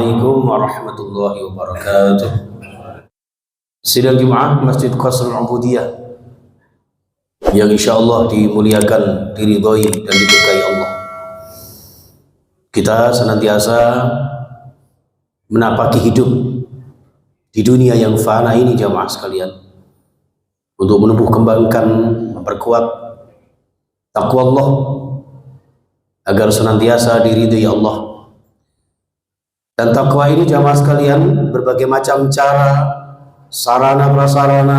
Assalamualaikum warahmatullahi wabarakatuh. Sidang Jumat Masjid Qasrul Ubudiyah yang insyaallah dimuliakan, diridhoi dan diberkahi Allah. Kita senantiasa menapaki hidup di dunia yang fana ini jamaah sekalian untuk menumbuh kembangkan, memperkuat takwa Allah agar senantiasa diridhoi Allah. Dan takwa ini jamaah sekalian berbagai macam cara, sarana prasarana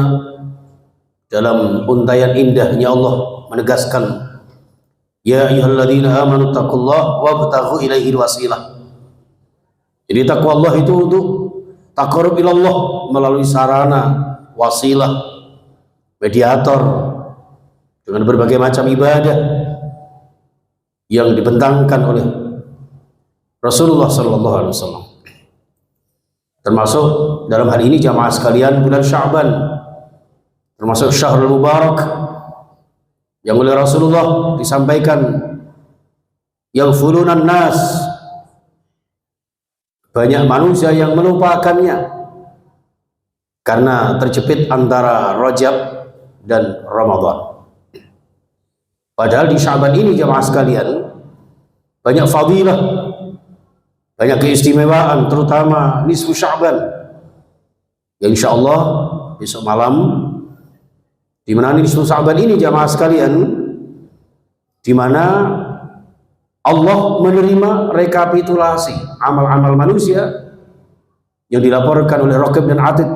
dalam untayan indahnya Allah menegaskan, ya ayyuhalladzina amanu taqullaha wabtaghu ilaihi wasilah. Jadi takwa Allah itu untuk taqarrub ilallah melalui sarana, wasilah, mediator dengan berbagai macam ibadah yang dibentangkan oleh Rasulullah sallallahu alaihi wasallam. Termasuk dalam hal ini jamaah sekalian bulan Sya'ban, termasuk Syahrul Mubarak yang oleh Rasulullah disampaikan yaghfulunan nas, banyak manusia yang melupakannya karena terjepit antara Rajab dan Ramadan. Padahal di Sya'ban ini jamaah sekalian banyak fadilah, banyak keistimewaan, terutama nisfu Sya'ban yang insyaallah besok malam, di mana nisfu Sya'ban ini jamaah sekalian, di mana Allah menerima rekapitulasi amal-amal manusia yang dilaporkan oleh Raqib dan Atid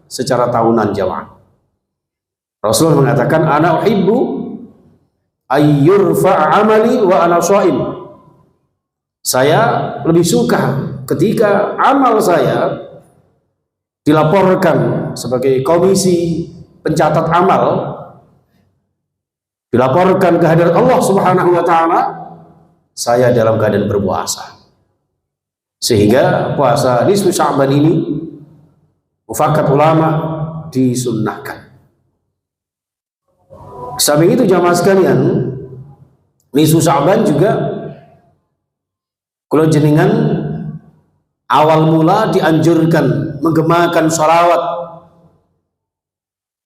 secara tahunan jamaah. Rasulullah mengatakan, ana uhibbu ayyurfa amali wa ana shaim. Saya lebih suka ketika amal saya dilaporkan sebagai komisi pencatat amal, dilaporkan ke hadirat Allah Subhanahu wa taala, saya dalam keadaan berpuasa. Sehingga puasa nisfu Sya'ban ini mufakat ulama disunnahkan. Samping itu jamaah sekalian, nisfu Sya'ban juga kalau jenengan awal mula dianjurkan menggemakan sholawat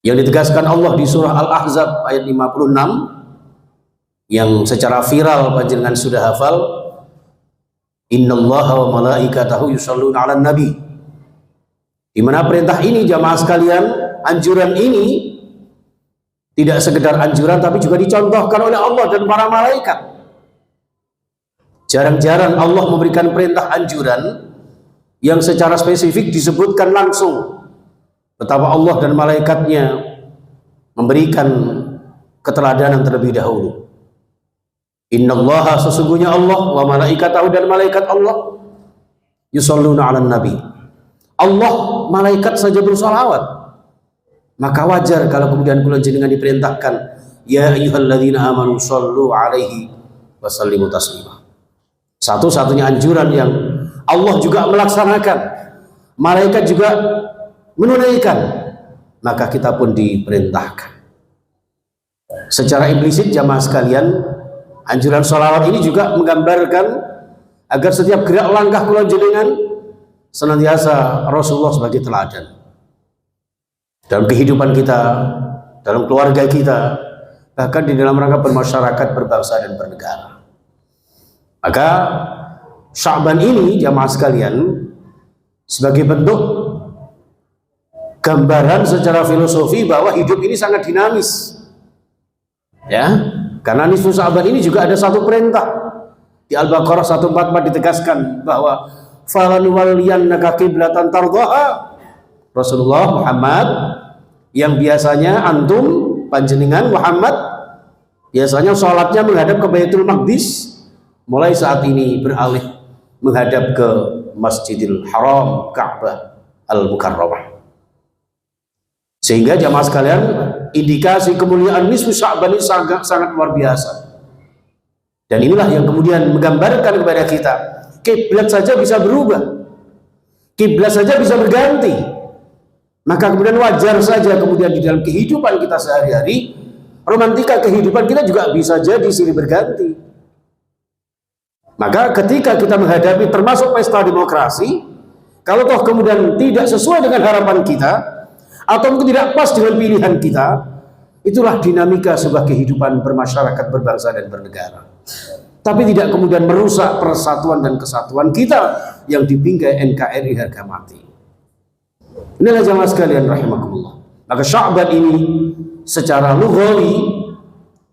yang ditegaskan Allah di surah Al-Ahzab ayat 56 yang secara viral panjenengan sudah hafal, innallaha wa malaikatahu yusholluna 'alan nabi. Di mana perintah ini jamaah sekalian, anjuran ini tidak sekedar anjuran tapi juga dicontohkan oleh Allah dan para malaikat. Jarang-jarang Allah memberikan perintah anjuran yang secara spesifik disebutkan langsung betapa Allah dan malaikatnya memberikan keteladanan terlebih dahulu. Innallaha, sesungguhnya Allah, wa malaikatahu, dan malaikat Allah, yusholluna 'alan nabi. Allah, malaikat saja bersolawat, maka wajar kalau kemudian kula jenengan diperintahkan, ya ayyuhalladzina amanu shollu 'alaihi wa sallimu taslima. Satu-satunya anjuran yang Allah juga melaksanakan, malaikat juga menunaikan, maka kita pun diperintahkan. Secara implisit jamaah sekalian, anjuran sholawat ini juga menggambarkan agar setiap gerak langkah kula jenengan senantiasa Rasulullah sebagai teladan dalam kehidupan kita, dalam keluarga kita, bahkan di dalam rangka bermasyarakat, berbangsa dan bernegara. Maka Sya'ban ini jamaah sekalian sebagai bentuk gambaran secara filosofi bahwa hidup ini sangat dinamis, ya, karena nisfu Sya'ban ini juga ada satu perintah di Al-Baqarah 144 ditegaskan bahwa falanuwalliyannaka qiblatan tardhaha. Rasulullah Muhammad yang biasanya antum panjenengan Muhammad biasanya sholatnya menghadap ke Baitul Maqdis, mulai saat ini beralih menghadap ke Masjidil Haram, Ka'bah Al-Mukarramah. Sehingga jamaah sekalian, indikasi kemuliaan nisfu Sya'ban ini sangat luar biasa. Dan inilah yang kemudian menggambarkan kepada kita, kiblat saja bisa berubah, kiblat saja bisa berganti. Maka kemudian wajar saja kemudian di dalam kehidupan kita sehari-hari, romantika kehidupan kita juga bisa jadi silih berganti. Maka ketika kita menghadapi termasuk pesta demokrasi, kalau toh kemudian tidak sesuai dengan harapan kita atau mungkin tidak pas dengan pilihan kita, itulah dinamika sebuah kehidupan bermasyarakat, berbangsa dan bernegara. Tapi tidak kemudian merusak persatuan dan kesatuan kita yang dibingkai NKRI harga mati. Inilah jamaah sekalian rahimakumullah. Maka Sya'ban ini secara lughawi,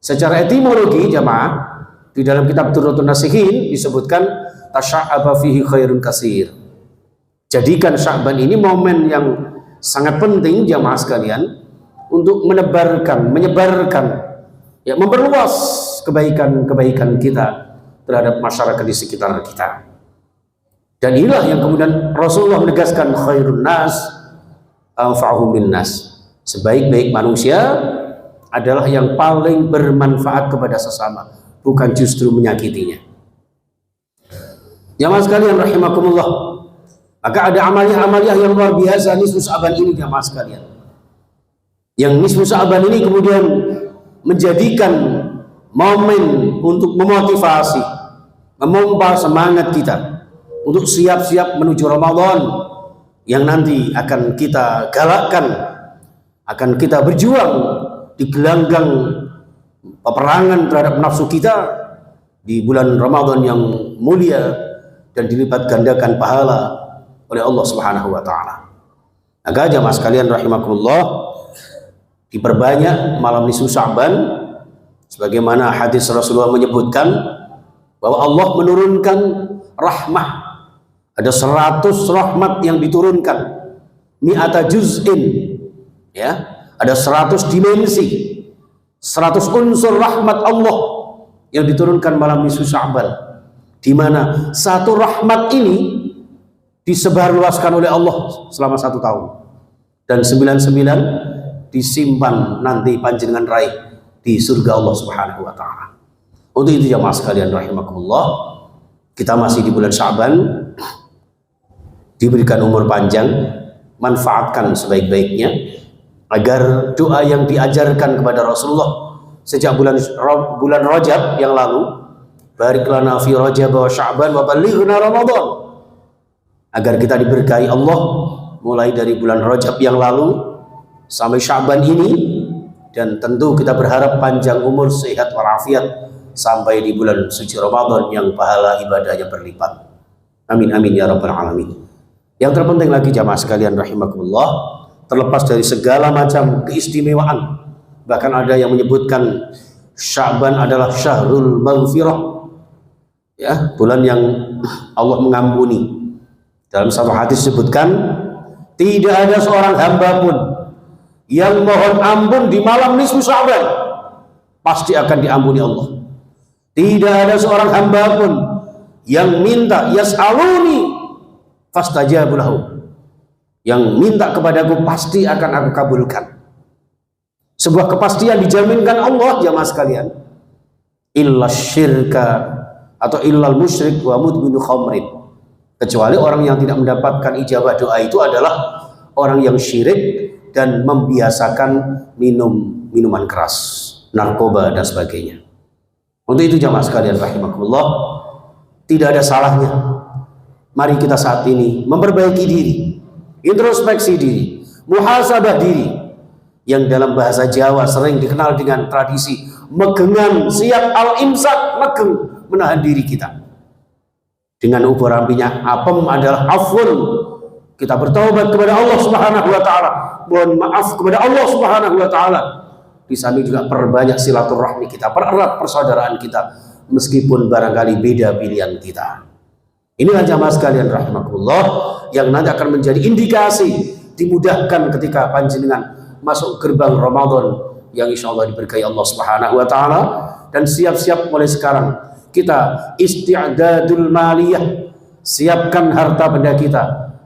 secara etimologi jamaah, di dalam kitab Durratun Nasihin disebutkan tasya'aba fihi khairun kasir. Jadikan Sya'ban ini momen yang sangat penting jamaah sekalian untuk menyebarkan, ya, memperluas kebaikan-kebaikan kita terhadap masyarakat di sekitar kita. Dan inilah yang kemudian Rasulullah menegaskan khairun nas anfa'uhum linnas. Sebaik-baik manusia adalah yang paling bermanfaat kepada sesama, bukan justru menyakitinya. Jamaah sekalian rahimakumullah, maka ada amaliah-amaliah yang luar biasa nisfu Sya'ban ini jamaah sekalian. Yang nisfu Sya'ban ini kemudian menjadikan momen untuk memotivasi, memompa semangat kita untuk siap-siap menuju Ramadan yang nanti akan kita galakkan, akan kita berjuang di gelanggang peperangan terhadap nafsu kita di bulan Ramadan yang mulia dan dilipat gandakan pahala oleh Allah Subhanahu wa taala. Maka jamaah sekalian rahimakumullah, diperbanyak malam nisfu Sya'ban sebagaimana hadis Rasulullah menyebutkan bahwa Allah menurunkan rahmah. Ada 100 rahmat yang diturunkan, mi'ata juz'in, ya, ada 100 dimensi, 100 unsur rahmat Allah yang diturunkan malam nisfu Sya'ban, di mana satu rahmat ini disebarluaskan oleh Allah selama 1 tahun, dan 99 disimpan nanti panjenengan raih di surga Allah Subhanahu wa taala. Untuk itu jamaah sekalian rahimakumullah, kita masih di bulan Sya'ban, diberikan umur panjang, manfaatkan sebaik-baiknya agar doa yang diajarkan kepada Rasulullah sejak bulan Rajab yang lalu, barik lana fi Rajab wa Sya'ban wa ballighna Ramadan, agar kita diberkahi Allah mulai dari bulan Rajab yang lalu sampai Sya'ban ini, dan tentu kita berharap panjang umur, sehat walafiat sampai di bulan suci Ramadan yang pahala ibadahnya berlipat. Amin amin ya rabbal alamin. Yang terpenting lagi jamaah sekalian rahimakumullah, terlepas dari segala macam keistimewaan, bahkan ada yang menyebutkan Sya'ban adalah syahrul maghfirah, ya, bulan yang Allah mengampuni. Dalam satu hadis disebutkan tidak ada seorang hamba pun yang mohon ampun di malam nisfu Sya'ban pasti akan diampuni Allah. Tidak ada seorang hamba pun yang minta yas'aluni fastajabu lahu, yang minta kepadaku pasti akan aku kabulkan. Sebuah kepastian dijaminkan Allah jamaah sekalian. Illa syirka atau illal musyrik wa mudminu khamrin, kecuali orang yang tidak mendapatkan ijabah doa itu adalah orang yang syirik dan membiasakan minuman keras, narkoba dan sebagainya. Untuk itu jamaah sekalian rahimakumullah, tidak ada salahnya mari kita saat ini memperbaiki diri, introspeksi diri, muhasabah diri, yang dalam bahasa Jawa sering dikenal dengan tradisi megengan, siap al-imsak, megeng, menahan diri kita. Dengan ubur ampinya apem adalah afun, kita bertaubat kepada Allah Subhanahu wa taala, mohon maaf kepada Allah Subhanahu wa taala. Di samping juga perbanyak silaturahmi kita, pererat persaudaraan kita, meskipun barangkali beda pilihan kita. Inilah jamaah sekalian rahimakumullah yang nanti akan menjadi indikasi dimudahkan ketika panjenengan masuk gerbang Ramadan yang insya Allah diberkahi Allah Subhanahu wa taala. Dan siap-siap mulai sekarang kita isti'dadul maliyah, siapkan harta benda kita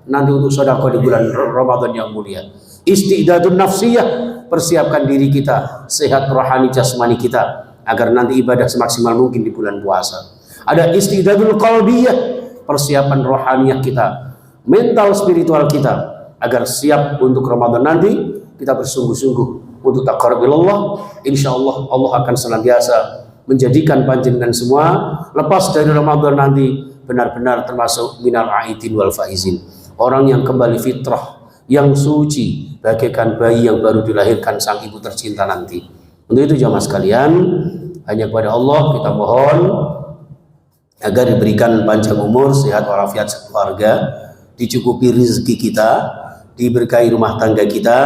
nanti untuk sedekah di bulan Ramadan yang mulia. Isti'dadun nafsiyah, persiapkan diri kita, sehat rohani jasmani kita agar nanti ibadah semaksimal mungkin di bulan puasa. Ada isti'dadul qalbiyah, persiapan rohaniah kita, mental spiritual kita agar siap untuk Ramadan nanti kita bersungguh-sungguh untuk taqarrub ilallah. Insyaallah Allah akan senantiasa menjadikan panjenengan semua lepas dari Ramadan nanti benar-benar termasuk minal aidin wal faizin, orang yang kembali fitrah, yang suci, bagaikan bayi yang baru dilahirkan sang ibu tercinta nanti. Untuk itu jamaah sekalian, hanya kepada Allah kita mohon agar diberikan panjang umur, sehat walafiat keluarga, dicukupi rezeki kita, diberkahi rumah tangga kita,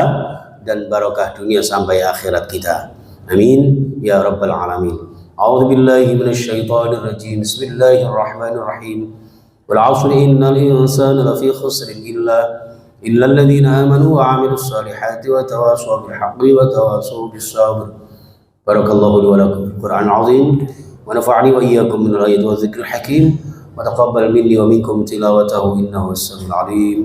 dan barokah dunia sampai akhirat kita. Amin ya rabbal alamin. A'udzu billahi minasyaitonir rajim. Bismillahirrahmanirrahim. Wal 'ashri innal insana lafi khusrin illal ladzina amanu wa 'amilus solihati wa tawashaw bil haqqi wa tawashaw bis sabr. Barakallahu li wa lakum fil Qur'anil 'azim wa nafa'ani wa iyyakum minal ayati wa dzikril hakim wa taqabbal minni wa minkum tilawatahu innahu as-sami'ul 'alim.